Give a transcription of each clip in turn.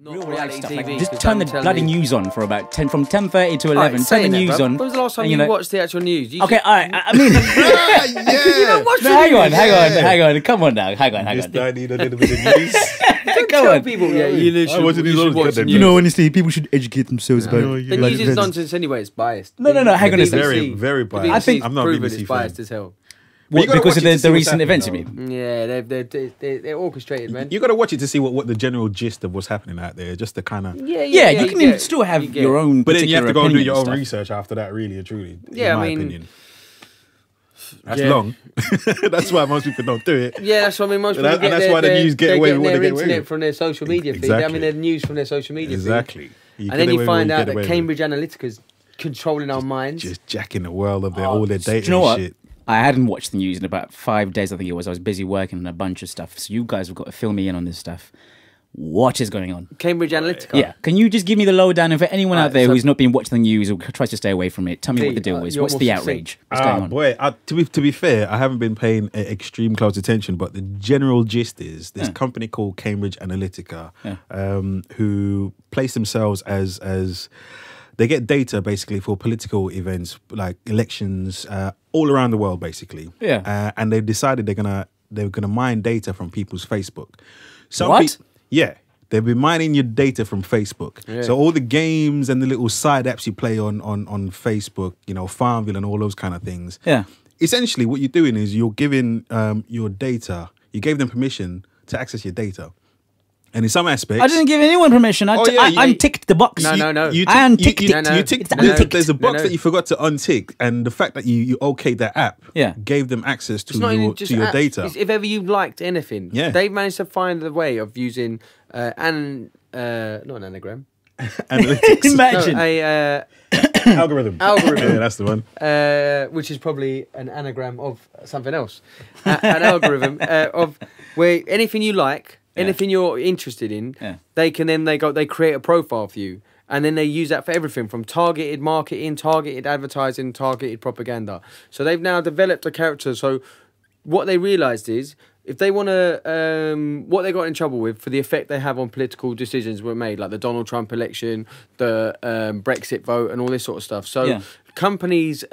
Real reality stuff. TV, Like, just turn the bloody news on for about 10, from 10:30 to 11. Right, turn the news that, on. When was the last time you watched the actual news? Okay, all right. I mean, you don't watch the hang news. on. Come on now. Hang on. I need a little bit of news. Don't Come tell on. people. Yeah, you should watch the news. You know, honestly, people should educate themselves about The news is nonsense anyway. It's biased. No. Hang on a second. Very, very biased. I think I'm not proven BBC it's fan. biased as hell. What, because of the recent events, though. you mean? Yeah, they're orchestrated, man. You got to watch it to see what the general gist of what's happening out there, just to kind of. Yeah, you can still have your own. But then you have to go and do your own stuff. research after that, really and truly. Yeah, in my I mean, opinion. That's long. That's why most people don't do it. Yeah, that's what I mean. Most people And get that's why the news get away with what they get away internet with. from their social media feed. Exactly. I mean, their news from their social media Exactly. feed. And then you find out that Cambridge Analytica's controlling our minds. Just jacking the world of all their data Do you know what? and shit. I hadn't watched the news in about 5 days, I think it was. I was busy working on a bunch of stuff. So you guys have got to fill me in on this stuff. What is going on? Cambridge Analytica. Yeah. Can you just give me the lowdown? And for anyone out there who's not been watching the news or tries to stay away from it, tell me what the deal is. What's the outrage? What's going on? Boy, to be fair, I haven't been paying extreme close attention, but the general gist is this company called Cambridge Analytica, who place themselves as they get data basically for political events like elections all around the world, basically. Yeah. And they've decided they're gonna mine data from people's Facebook. What? Yeah. They've been mining your data from Facebook. Yeah. So all the games and the little side apps you play on Facebook, you know, Farmville and all those kind of things. Yeah. Essentially, what you're doing is you're giving your data, you gave them permission to access your data. And in some aspects... I didn't give anyone permission. I unticked the box. No. You unticked it. There's a box that you forgot to untick, and the fact that you okayed that app gave them access to your data. If ever you liked anything, they've managed to find a way of using not an anagram. Analytics. Imagine. No, Algorithm. Algorithm. Yeah, that's the one. Which is probably an anagram of something else. An algorithm of where anything you like, anything you're interested in, they create a profile for you. And then they use that for everything from targeted marketing, targeted advertising, targeted propaganda. So they've now developed a character. So what they realised is if they want to, what they got in trouble with for the effect they have on political decisions were made, like the Donald Trump election, the Brexit vote and all this sort of stuff. So companies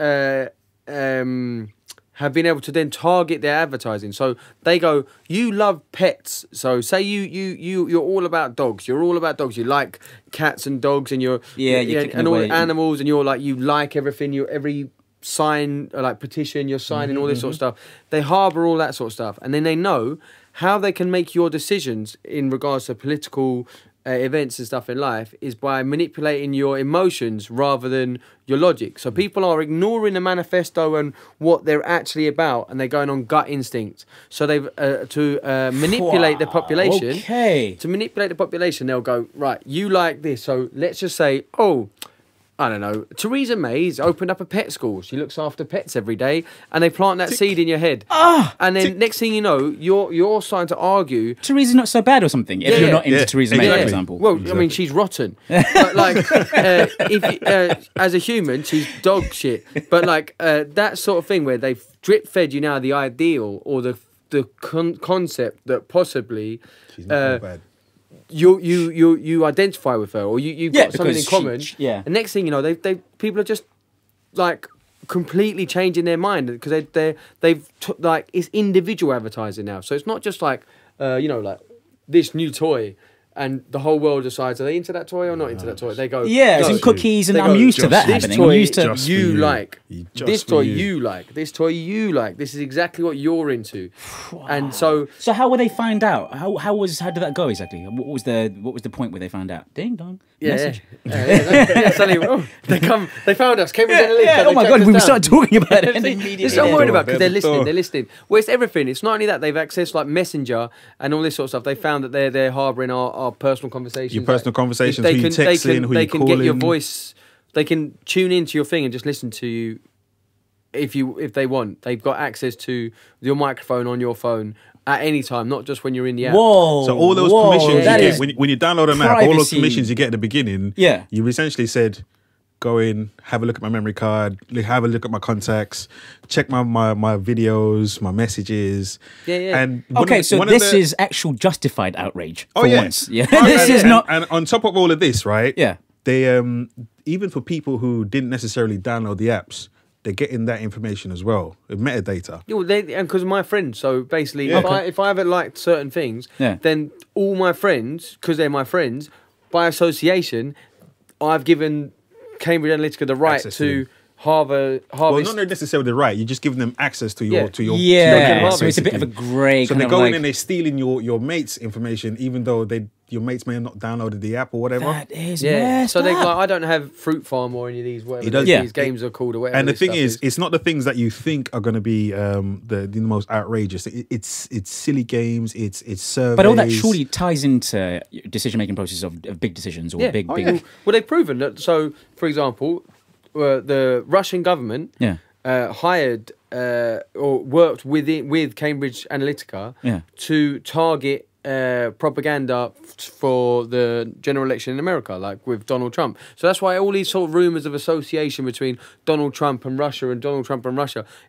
have been able to then target their advertising. So they go, you love pets. So say you're all about dogs. You're all about dogs. You like cats and dogs and and all animals, and you like everything. Every sign, like petition, you're signing all this sort of stuff. They harbour all that sort of stuff, and then they know how they can make your decisions in regards to political events and stuff in life is by manipulating your emotions rather than your logic. So people are ignoring the manifesto and what they're actually about, and they're going on gut instinct. So they've to manipulate the population. Okay. To manipulate the population, they'll go, right, you like this, so let's just say, oh, I don't know, Theresa May's opened up a pet school. She looks after pets every day, and they plant that seed in your head. And then next thing you know, you're starting to argue. Teresa's not so bad or something, if you're not into Theresa May, for example. Well, I mean, she's rotten. But like, as a human, she's dog shit. But like, that sort of thing where they've drip-fed you now the ideal or the concept that possibly... She's not bad. You identify with her, or you've got something in common. And next thing you know, people are just like completely changing their mind because they've like it's individual advertising now. So it's not just like like this new toy. And the whole world decides, are they into that toy or not into that toy? They go, it's in cookies, and I'm used to that happening. I'm used to you like. This toy you like. This toy you like. This is exactly what you're into. Wow. And so how will they find out? How did that go exactly? What was the point where they found out? Ding dong. Message. Suddenly, they found us. Cambridge Analytica. Oh my god, we started talking about it. They're so worried about because they're listening. They're listening. Well, it's everything. It's not only that they've accessed like Messenger and all this sort of stuff. They found that they're harbouring our personal conversations. Your personal conversations, who you texting, who you calling. They can get your voice. They can tune into your thing and just listen to you if they want. They've got access to your microphone on your phone at any time, not just when you're in the app. Whoa! So all those permissions you get when you download an app, all those permissions you get at the beginning, you've essentially said, go in, have a look at my memory card, have a look at my contacts, check my videos, my messages. Yeah. And so this is actual justified outrage. Oh, for yeah. once. Yeah. This is not. And on top of all of this, right? Yeah. They even for people who didn't necessarily download the apps, they're getting that information as well, metadata. Yeah, well, and because my friends, so basically, if I ever liked certain things, then all my friends, because they're my friends, by association, I've given Cambridge Analytica the right to harvest. Well, not necessarily the right. You're just giving them access to your so it's a bit of a grey. So they're going and they're stealing your mates' information, even though your mates may have not downloaded the app or whatever. That is messed So they up. like, I don't have Fruit Farm or any of these whatever these games are called or whatever. And the thing is, it's not the things that you think are going to be the most outrageous. It's silly games. It's surveys. But all that surely ties into decision making process of big decisions or big. Well, they've proven that. So, for example, the Russian government hired or worked with Cambridge Analytica to target propaganda for the general election in America, like with Donald Trump. So that's why all these sort of rumours of association between Donald Trump and Russia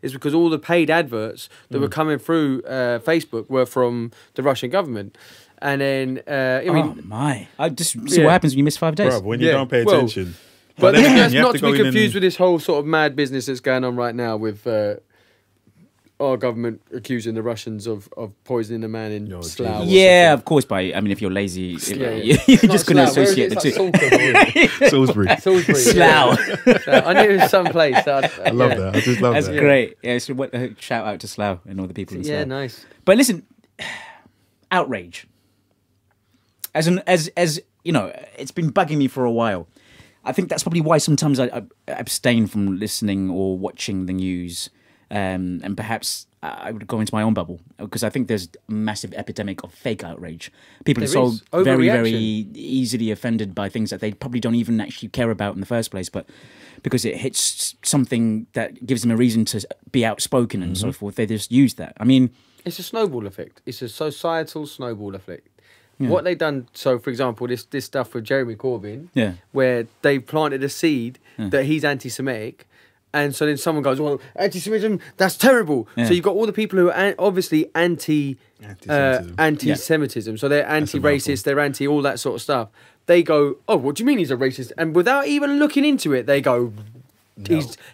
is because all the paid adverts that were coming through Facebook were from the Russian government. And then, I just see what happens when you miss 5 days. Bro, when you don't pay attention. But then that's not to be confused with this whole sort of mad business that's going on right now with our government accusing the Russians of poisoning a man in Slough. Yeah, of course. If you're lazy, you're just going to associate the two. Salisbury. Slough. I knew it was someplace. I love that. I just love that. That's great. Yeah, so shout out to Slough and all the people in Slough. Yeah, nice. But listen, outrage. As you know, it's been bugging me for a while. I think that's probably why sometimes I abstain from listening or watching the news. And perhaps I would go into my own bubble because I think there's a massive epidemic of fake outrage. People are so very, very easily offended by things that they probably don't even actually care about in the first place, but because it hits something that gives them a reason to be outspoken and so forth, they just use that. I mean, it's a snowball effect. It's a societal snowball effect. Yeah. What they've done, so for example, this stuff with Jeremy Corbyn, where they planted a seed that he's anti-Semitic. And so then someone goes, well, anti-Semitism, that's terrible. Yeah. So you've got all the people who are obviously anti-Semitism. So they're anti-racist, they're anti all that sort of stuff. They go, oh, what do you mean he's a racist? And without even looking into it, they go,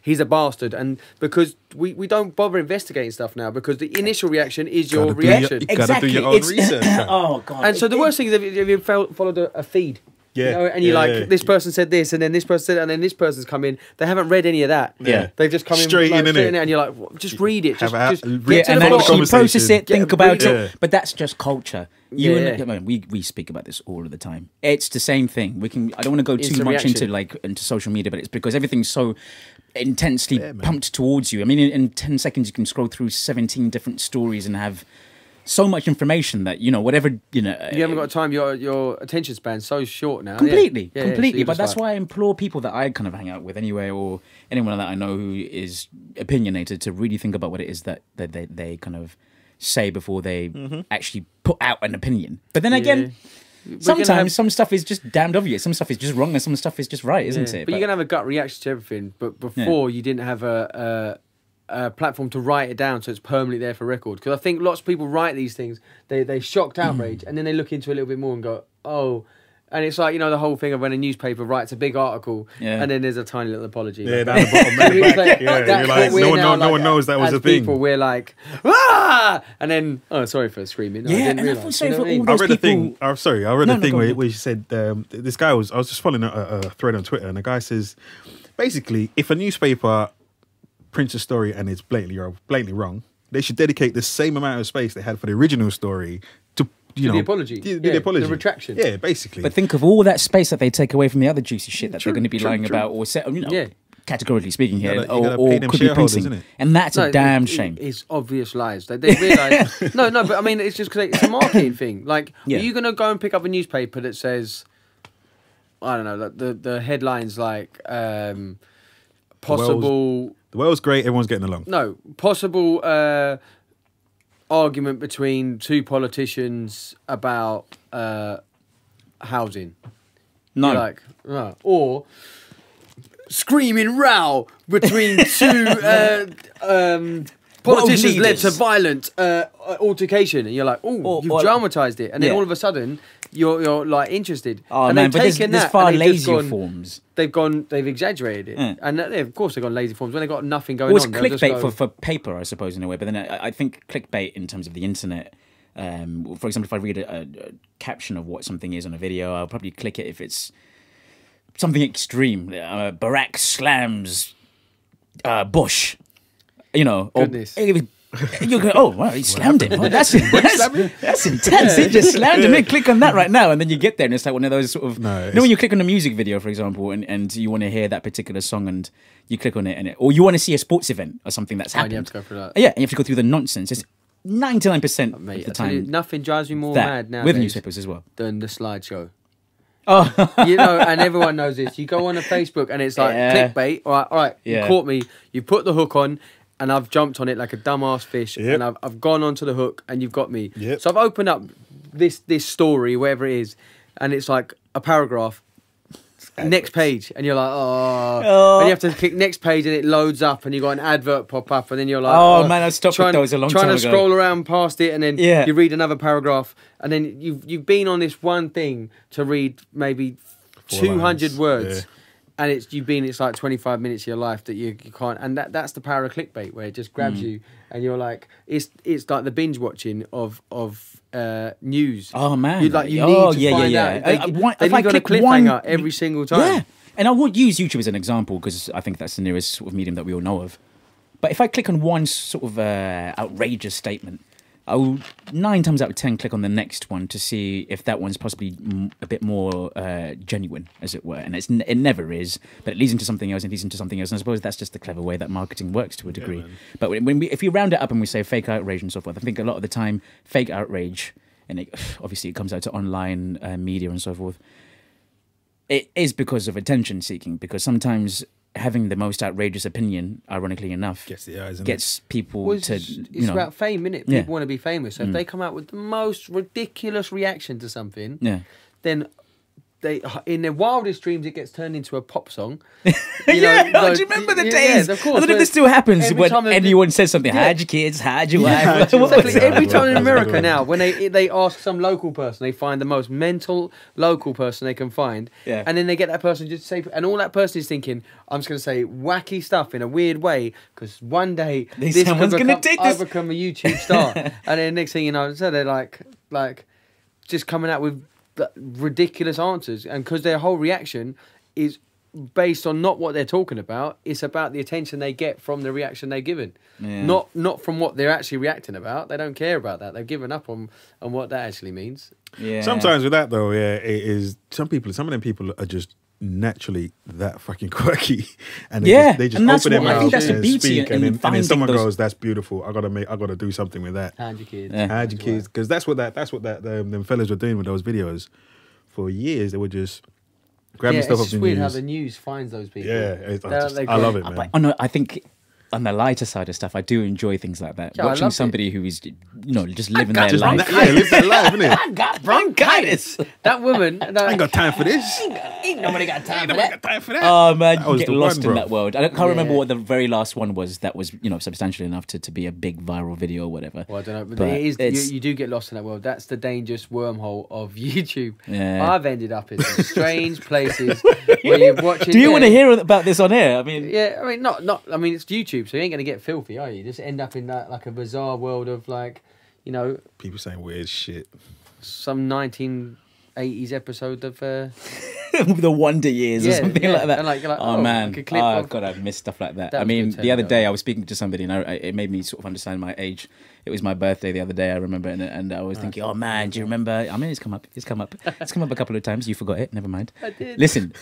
he's a bastard. And because we don't bother investigating stuff now because the initial reaction is your reaction. You gotta do your own research. Oh, God. And so the worst thing is if you followed a feed. Yeah, you know, and you're this person said this, and then this person said, and then this person's come in. They haven't read any of that. Yeah, they've just come straight in, and you're like, well, just read it, just and then you process it, think about it. But that's just culture. We speak about this all of the time. It's the same thing. I don't want to go too much into social media, but it's because everything's so intensely pumped towards you. I mean, in 10 seconds you can scroll through 17 different stories and have so much information that you haven't got time. Your attention span's so short now. Completely. So but that's why I implore people that I kind of hang out with anyway, or anyone that I know who is opinionated, to really think about what it is that they kind of say before they actually put out an opinion. But then again, sometimes some stuff is just damned obvious. Some stuff is just wrong, and some stuff is just right, isn't it? But you're gonna have a gut reaction to everything. But before you didn't have a platform to write it down so it's permanently there for record. Because I think lots of people write these things, they shocked outrage, and then they look into it a little bit more and go, oh. And it's like, the whole thing of when a newspaper writes a big article and then there's a tiny little apology. Yeah, down the bottom. No one knows that was a thing. People, we're like, ah! And then, sorry for screaming. I didn't realise. I read a thing. I read a thing where she said, this guy I was just following a thread on Twitter, and the guy says, basically, if a newspaper prints a story and it's blatantly wrong, they should dedicate the same amount of space they had for the original story to the apology. The apology. The retraction. Yeah, basically. But think of all that space that they take away from the other juicy shit that they're going to be lying about or categorically speaking here, or could be printing. And that's a damn shame. It's obvious lies. They realise... No, but I mean, it's just because it's a marketing thing. Like, are you going to go and pick up a newspaper that says, I don't know, the headlines like possible... The world's great, everyone's getting along. No, possible argument between two politicians about housing. No. Or screaming row between two politicians led to violent altercation, and you're like, oh, you've dramatized it, and then all of a sudden you're like interested. Oh and man, but there's far lazier forms. They've exaggerated it, and of course they've gone lazy forms when they've got nothing going on. It's clickbait for paper, I suppose, in a way. But then I think clickbait in terms of the internet. For example, if I read a caption of what something is on a video, I'll probably click it if it's something extreme. Barack slams Bush, you know. Goodness. You go, oh wow, he slammed him. Oh, that's intense. He just slammed him. Click on that right now, and then you get there, and it's like one of those sort of. No, you know, when you click on a music video, for example, and you want to hear that particular song, and you click on it, or you want to see a sports event or something that's happened. You have to go through that. Yeah, and you have to go through the nonsense. It's 99% of the time. Nothing drives me more mad now with newspapers as well than the slideshow. Oh, you know, and everyone knows this. You go on a Facebook, and it's like clickbait. All right, you caught me. You put the hook on. And I've jumped on it like a dumbass fish, and I've gone onto the hook, and you've got me. Yep. So I've opened up this story, wherever it is, and it's like a paragraph. Next page, and you're like, and you have to click next page, and it loads up, and you got an advert pop up, and then you're like, oh man, I stopped with those a long time ago. Trying to scroll around past it, and then you read another paragraph, and then you've been on this one thing to read maybe 200 words. Yeah. And it's like 25 minutes of your life that you can't, and that's the power of clickbait, where it just grabs you, and you're like, it's like the binge watching of news. Oh man, you need to find out. They've got a cliffhanger every single time. Yeah, and I would use YouTube as an example because I think that's the nearest sort of medium that we all know of. But if I click on one sort of outrageous statement, I will 9 times out of 10 click on the next one to see if that one's possibly a bit more genuine, as it were. And it never is, but it leads into something else and leads into something else. And I suppose that's just the clever way that marketing works to a degree. But if we round it up and we say fake outrage and so forth, I think a lot of the time fake outrage, and obviously it comes out to online media and so forth, it is because of attention seeking, because sometimes having the most outrageous opinion, ironically enough, gets people to. It's about fame, isn't it? People want to be famous. So if they come out with the most ridiculous reaction to something, then they, in their wildest dreams, it gets turned into a pop song. Do you remember the days? Yeah, of course. I don't know if this still happens when anyone says something. How'd your kids? How'd your wife? Every time in America now, when they ask some local person, they find the most mental local person they can find, and then they get that person just to say, and all that person is thinking, I'm just going to say wacky stuff in a weird way because one day someone's going to take this. I become a YouTube star, and then next thing you know, so they're like just coming out with ridiculous answers, and because their whole reaction is based on not what they're talking about, it's about the attention they get from the reaction they're given, not from what they're actually reacting about. They don't care about that. They've given up on what that actually means. Sometimes with that though, it is some of them people are just naturally that fucking quirky, and they just open their mouth and speak, and then someone goes, "That's beautiful. I gotta do something with that." Hide your kids. Hide your kids, because that's what them fellas were doing with those videos for years. They were just grabbing stuff off the news. It's just weird how the news finds those people. I love it, man. Oh no, I think on the lighter side of stuff, I do enjoy things like that. Watching somebody who is, just living their life. Live their life, innit? I got bronchitis. That woman. I ain't got time for this. Ain't nobody got time for that. Oh man, you get lost in that world. I can't remember what the very last one was that was, substantial enough to be a big viral video or whatever. Well, I don't know, but it is. You do get lost in that world. That's the dangerous wormhole of YouTube. Yeah. I've ended up in some strange places where you're watching. Do you want to hear about this on air? I mean, not. I mean, it's YouTube, so you ain't going to get filthy, are you? You just end up in that like a bizarre world of people saying weird shit. Some 1980s episode of the Wonder Years or something like that. And like, oh man, God, I've missed stuff like that. I mean, the other day I was speaking to somebody, and it made me sort of understand my age. It was my birthday the other day, I remember, and I was thinking, oh man, do you remember? I mean, it's come up a couple of times. You forgot it. Never mind. I did. Listen,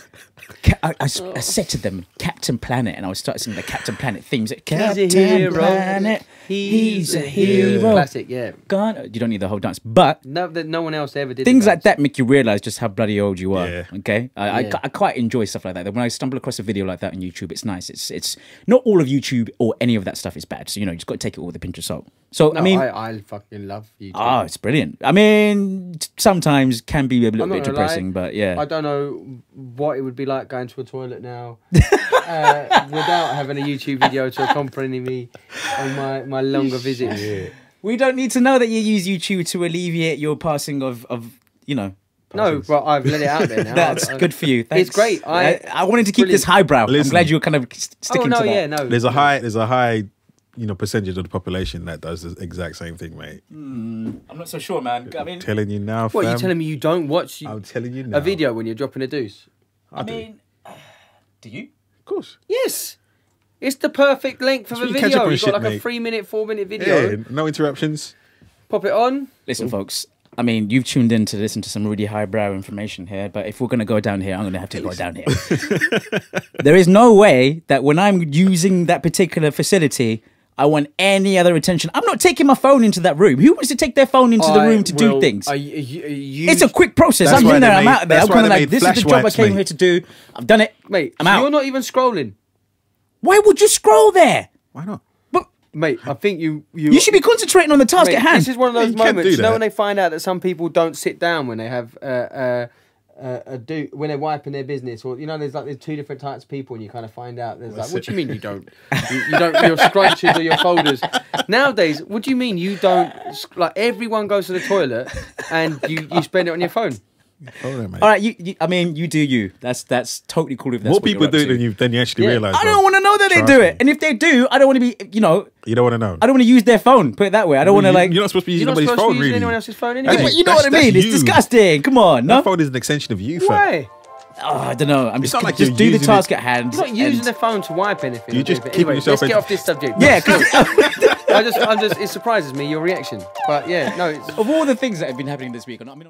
I said to them, Captain Planet, and I was starting singing the Captain Planet themes. Captain Planet, he's a hero. Classic, yeah. You don't need the whole dance, but no one else ever did. Things like that make you realise just how bloody old you are. Yeah. Okay, I quite enjoy stuff like that. When I stumble across a video like that on YouTube, it's nice. It's not all of YouTube or any of that stuff is bad. So you just got to take it all with a pinch of salt. So No, I mean, I fucking love YouTube. oh, it's brilliant. I mean, sometimes can be a little I'm not bit gonna depressing, lie, but yeah. I don't know what it would be like going to a toilet now without having a YouTube video to accompany me on my longer visit. Yeah. We don't need to know that you use YouTube to alleviate your passing of you know. No, but I've let it out there now. That's good for you. Thanks. It's great. I wanted to keep Brilliant. this highbrow. I'm Listen. glad you're kind of sticking to that. yeah, no. There's a high, percentage of the population that does the exact same thing, mate. I'm not so sure, man. I mean, I'm telling you now, What, fam. you telling me you don't watch I'm telling you now. a video when you're dropping a deuce? I do. do you? Of course. Yes. It's the perfect length of That's a where you catch up video. on You've got shit, like a mate. 3-minute, 4-minute video. Yeah, no interruptions. Pop it on. Listen, folks. I mean, you've tuned in to listen to some really highbrow information here, but if we're going to go down here, I'm going to have to go down here. There is no way that when I'm using that particular facility, I want any other attention. I'm not taking my phone into that room. Who wants to take their phone into the room to do things? It's a quick process. That's I'm why in they there. I'm made- out of there. I'm that's why kind of they like, made this is the flash job I wipes, came mate. here to do. I've done it. Mate, I'm out. you're not even scrolling. Why would you scroll there? Why not? Mate, I think you You should be concentrating on the task Mate, at hand. This is one of those You can't moments, do you know, that. when they find out that some people don't sit down when they have when they're wiping their business, or there's two different types of people, and you kind of find out there's like, what do you mean you don't? you don't your scrunches or your folders. Nowadays, what do you mean you don't? Like everyone goes to the toilet and you spend it on your phone. Hold on, mate. All right, you I mean, you do you. That's totally cool if that's More what people you're up do to. than you actually Yeah. realise. I bro. don't want to know that they Trust do me. it, and if they do, I don't want to be. You don't want to know. I don't want to use their phone. Put it that way. I don't want to like. You're not supposed to be using You're not nobody's supposed to phone, be using really. anyone else's phone Yeah, anyway. but you know what I That's mean. It's you. disgusting. Come on, no. That phone is an extension of you, fam. Why? Oh, I don't know. I'm just not like just you're do the using task it- at hand. You're not using and- the phone to wipe anything. You or just do anything. keeping Anyway, yourself let's get in- off this subject. Yeah, 'cause I'm just, it surprises me your reaction. But yeah, no, it's. of all the things that have been happening this week, I mean.